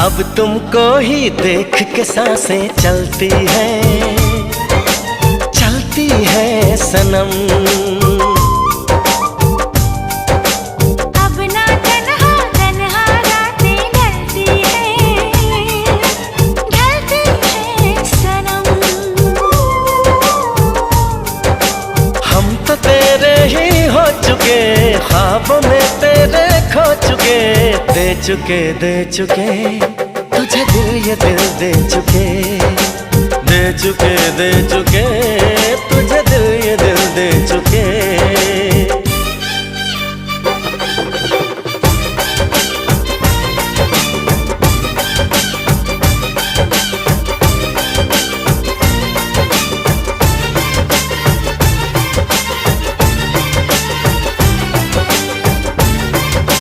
अब तुमको ही देख के सांसें चलती है सनम। अब ना तन्हा तन्हा रातें ढलती है सनम। हम तो तेरे ही हो चुके, ख्वाबों में तेरे खो चुके, दे चुके तुझे दिल, ये दिल दे चुके, दे चुके तुझे दिल, ये दिल दे चुके।